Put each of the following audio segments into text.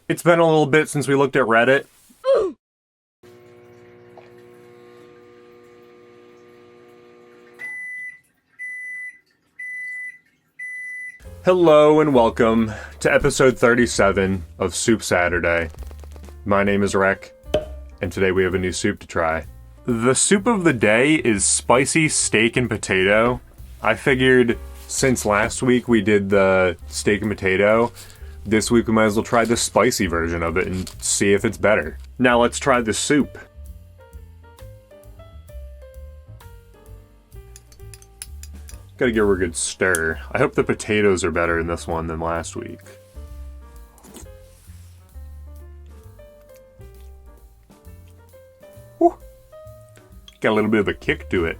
It's been a little bit since we looked at Reddit. Hello and welcome to episode 37 of Soup Saturday. My name is Rek, and today we have a new soup to try. The soup of the day is spicy steak and potato. I figured since last week we did the steak and potato, this week we might as well try the spicy version of it and see if it's better. Now let's try the soup. Gotta give her a good stir. I hope the potatoes are better in this one than last week. Whew. Got a little bit of a kick to it.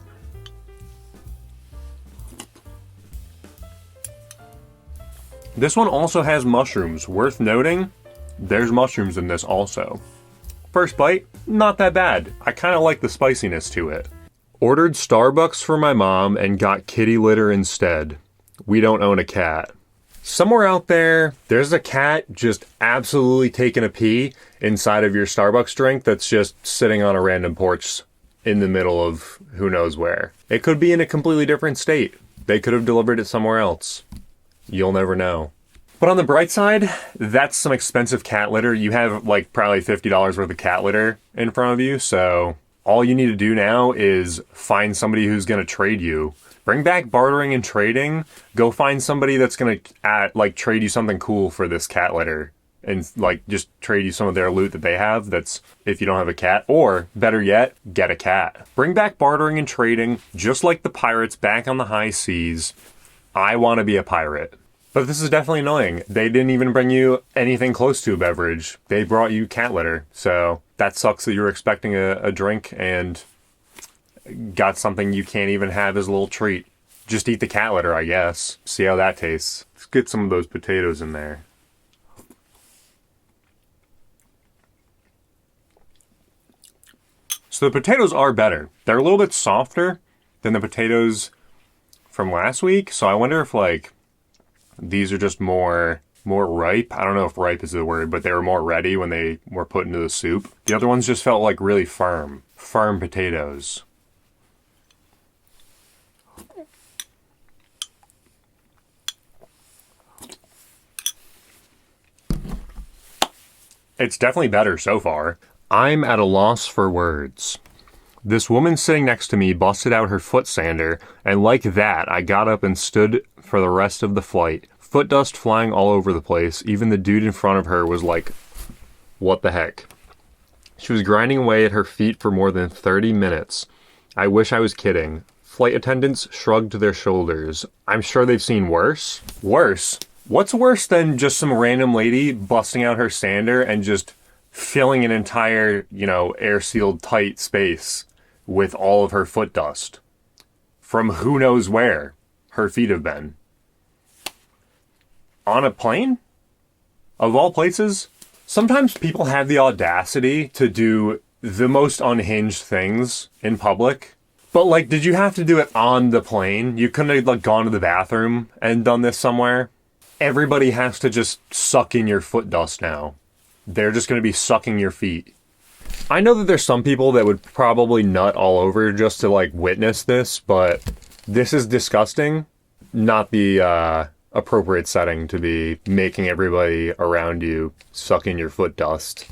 This one also has mushrooms. Worth noting, there's mushrooms in this also. First bite, not that bad. I kind of like the spiciness to it. Ordered Starbucks for my mom and got kitty litter instead. We don't own a cat. Somewhere out there, there's a cat just absolutely taking a pee inside of your Starbucks drink that's just sitting on a random porch in the middle of who knows where. It could be in a completely different state. They could have delivered it somewhere else. You'll never know. But on the bright side, that's some expensive cat litter. You have like probably $50 worth of cat litter in front of you, so all you need to do now is find somebody who's going to trade you. Bring back bartering and trading. Go find somebody that's going to trade you something cool for this cat litter. And just trade you some of their loot that they have that's if you don't have a cat. Or, better yet, get a cat. Bring back bartering and trading, just like the pirates back on the high seas. I want to be a pirate. But this is definitely annoying. They didn't even bring you anything close to a beverage. They brought you cat litter. So that sucks that you were expecting a drink and got something you can't even have as a little treat. Just eat the cat litter, I guess. See how that tastes. Let's get some of those potatoes in there. So the potatoes are better. They're a little bit softer than the potatoes from last week. So I wonder if these are just more ripe. I don't know if ripe is the word, but they were more ready when they were put into the soup. The other ones just felt like really firm potatoes. It's definitely better so far. I'm at a loss for words. This woman sitting next to me busted out her foot sander, and like that, I got up and stood for the rest of the flight. Foot dust flying all over the place. Even the dude in front of her was like, what the heck? She was grinding away at her feet for more than 30 minutes. I wish I was kidding. Flight attendants shrugged their shoulders. I'm sure they've seen worse. Worse? What's worse than just some random lady busting out her sander and just filling an entire, air-sealed tight space with all of her foot dust from who knows where her feet have been? On a plane? Of all places? Sometimes people have the audacity to do the most unhinged things in public. But did you have to do it on the plane? You couldn't have gone to the bathroom and done this somewhere? Everybody has to just suck in your foot dust now. They're just going to be sucking your feet. I know that there's some people that would probably nut all over just to witness this, but this is disgusting. Not the appropriate setting to be making everybody around you suck in your foot dust.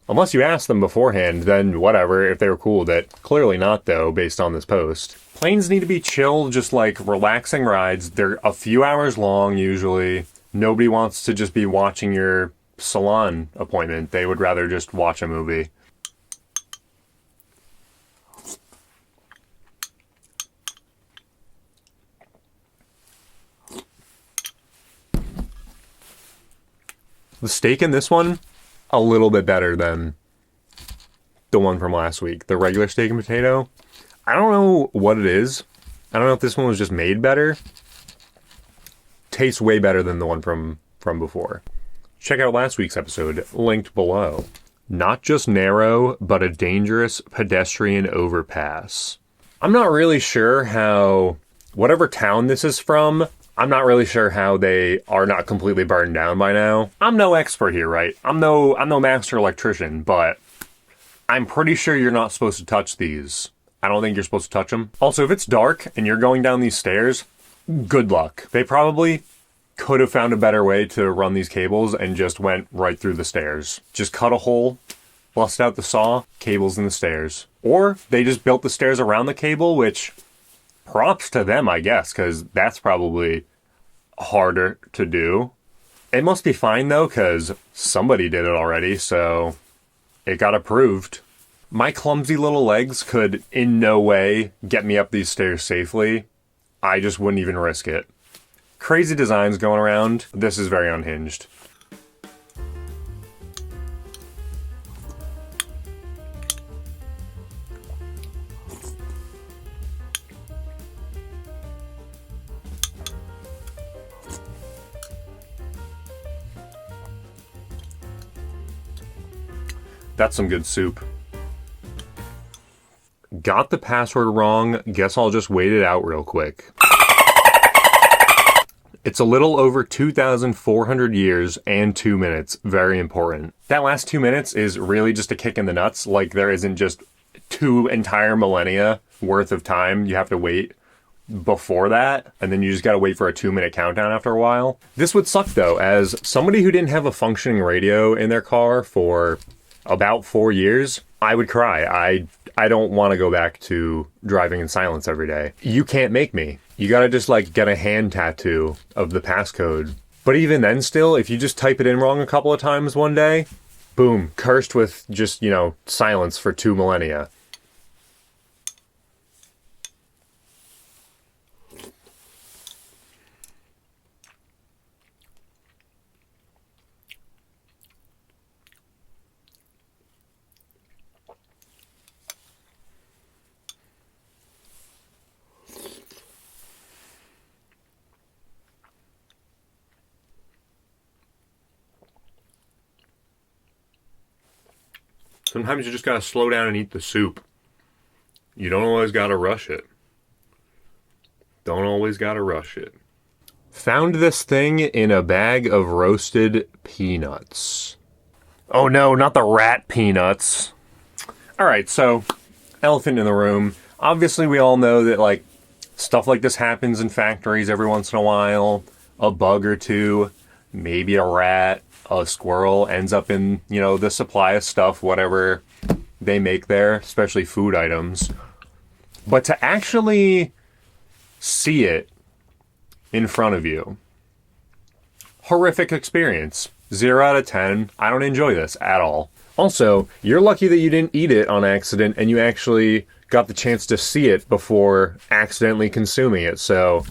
Unless you ask them beforehand, then whatever, if they were cool with it. Clearly not though, based on this post. Planes need to be chill, just relaxing rides. They're a few hours long usually. Nobody wants to just be watching your salon appointment. They would rather just watch a movie. The steak in this one, a little bit better than the one from last week. The regular steak and potato. I don't know what it is. I don't know if this one was just made better. Tastes way better than the one from before. Check out last week's episode, linked below. Not just narrow, but a dangerous pedestrian overpass. I'm not really sure how, whatever town this is from, I'm not really sure how they are not completely burned down by now. I'm no expert here, right? I'm no master electrician, but I'm pretty sure you're not supposed to touch these. I don't think you're supposed to touch them. Also, if it's dark and you're going down these stairs, good luck. They probably could have found a better way to run these cables and just went right through the stairs. Just cut a hole, bust out the saw, cables in the stairs. Or they just built the stairs around the cable, which props to them, I guess, because that's probably harder to do. It must be fine though, because somebody did it already, so it got approved. My clumsy little legs could in no way get me up these stairs safely. I just wouldn't even risk it. Crazy designs going around. This is very unhinged. That's some good soup. Got the password wrong. Guess I'll just wait it out real quick. It's a little over 2,400 years and 2 minutes. Very important. That last 2 minutes is really just a kick in the nuts. Like there isn't just 2 entire millennia worth of time you have to wait before that, and then you just gotta wait for a 2-minute countdown after a while. This would suck though, as somebody who didn't have a functioning radio in their car for about 4 years, I would cry. I don't want to go back to driving in silence every day. You can't make me. You gotta just like get a hand tattoo of the passcode. But even then still, if you just type it in wrong a couple of times one day, boom, cursed with just, silence for 2 millennia. Sometimes you just gotta slow down and eat the soup. You don't always gotta rush it. Don't always gotta rush it. Found this thing in a bag of roasted peanuts. Oh no, not the rat peanuts. Alright, so, elephant in the room. Obviously we all know that stuff like this happens in factories every once in a while. A bug or two, maybe a rat. A squirrel ends up in, the supply of stuff, whatever they make there, especially food items. But to actually see it in front of you, horrific experience. 0 out of 10. I don't enjoy this at all. Also, you're lucky that you didn't eat it on accident and you actually got the chance to see it before accidentally consuming it, so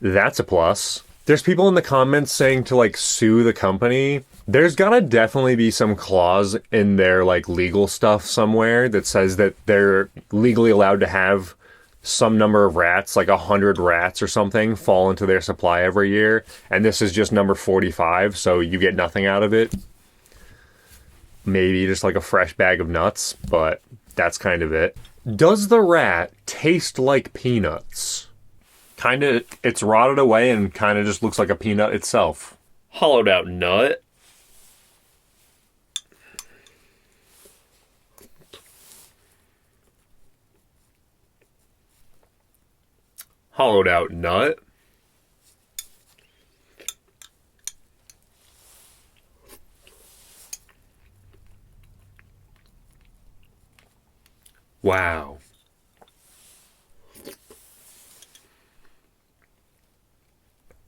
that's a plus. There's people in the comments saying to sue the company. There's gotta definitely be some clause in their legal stuff somewhere that says that they're legally allowed to have some number of rats, 100 rats or something, fall into their supply every year. And this is just number 45, so you get nothing out of it. Maybe just a fresh bag of nuts, but that's kind of it. Does the rat taste like peanuts? Kinda, it's rotted away and kinda just looks like a peanut itself. Hollowed out nut. Hollowed out nut. Wow.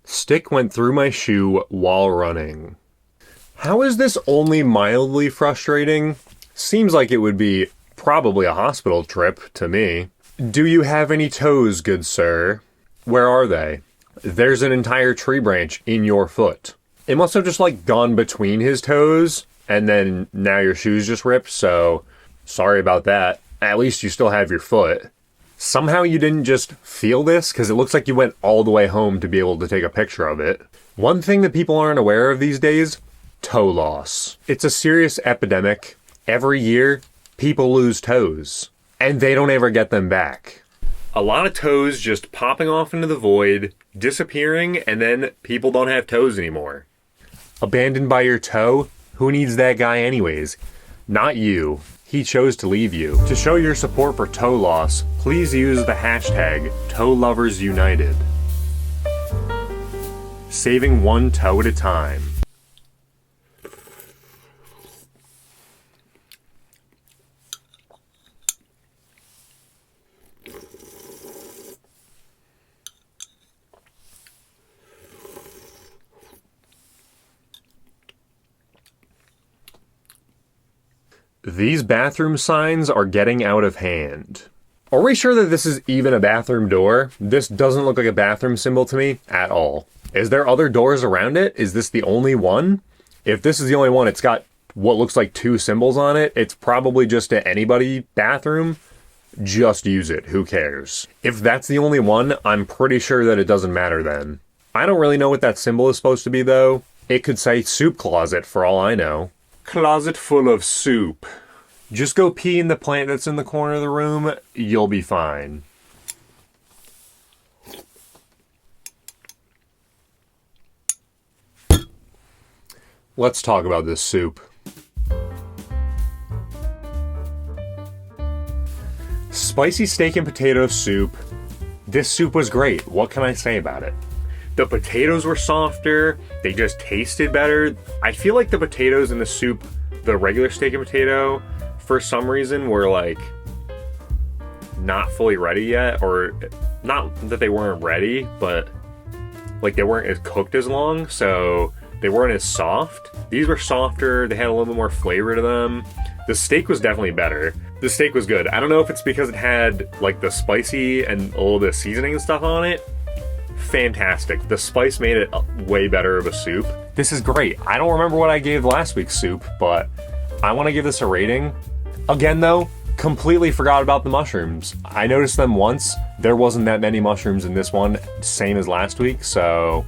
Stick went through my shoe while running. How is this only mildly frustrating? Seems like it would be probably a hospital trip to me. Do you have any toes, good sir? Where are they? There's an entire tree branch in your foot. It must have just gone between his toes, and then now your shoe's just ripped, so sorry about that. At least you still have your foot. Somehow you didn't just feel this, because it looks like you went all the way home to be able to take a picture of it. One thing that people aren't aware of these days, toe loss. It's a serious epidemic. Every year, people lose toes, and they don't ever get them back. A lot of toes just popping off into the void, disappearing, and then people don't have toes anymore. Abandoned by your toe? Who needs that guy anyways? Not you. He chose to leave you. To show your support for toe loss, please use the hashtag #ToeLoversUnited. Saving one toe at a time. These bathroom signs are getting out of hand. Are we sure that this is even a bathroom door? This doesn't look like a bathroom symbol to me at all. Is there other doors around it? Is this the only one? If this is the only one, it's got what looks like 2 symbols on it. It's probably just a anybody bathroom. Just use it. Who cares? If that's the only one, I'm pretty sure that it doesn't matter then. I don't really know what that symbol is supposed to be though. It could say soup closet for all I know. Closet full of soup. Just go pee in the plant that's in the corner of the room. You'll be fine. Let's talk about this soup. Spicy steak and potato soup. This soup was great. What can I say about it? The potatoes were softer. They just tasted better. I feel like the potatoes in the soup, the regular steak and potato, for some reason were like not fully ready yet, or not that they weren't ready, but like they weren't as cooked as long, so they weren't as soft. These were softer. They had a little bit more flavor to them. The steak was definitely better. The steak was good. I don't know if it's because it had like the spicy and a little bit of seasoning and stuff on it. Fantastic. The spice made it way better of a soup. This is great. I don't remember what I gave last week's soup, but I want to give this a rating. Again though, completely forgot about the mushrooms. I noticed them once. There wasn't that many mushrooms in this one, same as last week, so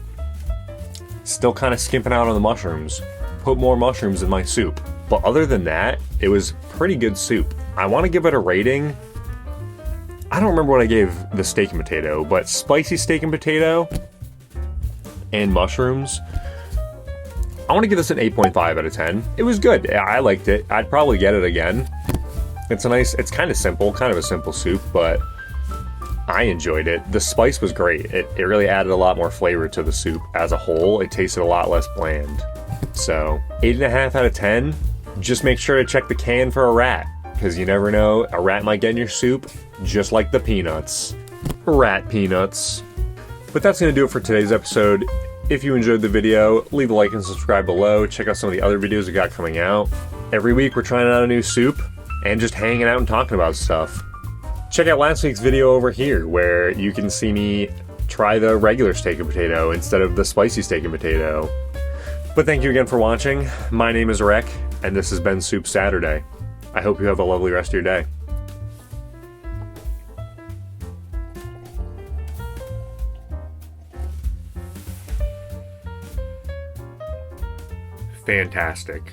still kind of skimping out on the mushrooms. Put more mushrooms in my soup. But other than that, it was pretty good soup. I want to give it a rating. I don't remember what I gave the steak and potato, but spicy steak and potato and mushrooms, I want to give this an 8.5 out of 10. It was good. I liked it. I'd probably get it again. It's kind of simple, kind of a simple soup, but I enjoyed it. The spice was great. It really added a lot more flavor to the soup as a whole. It tasted a lot less bland. So 8.5 out of 10. Just make sure to check the can for a rat, because you never know, a rat might get in your soup, just like the peanuts. Rat peanuts. But that's going to do it for today's episode. If you enjoyed the video, leave a like and subscribe below. Check out some of the other videos we got coming out. Every week we're trying out a new soup and just hanging out and talking about stuff. Check out last week's video over here where you can see me try the regular steak and potato instead of the spicy steak and potato. But thank you again for watching. My name is Rek, and this has been Soup Saturday. I hope you have a lovely rest of your day. Fantastic.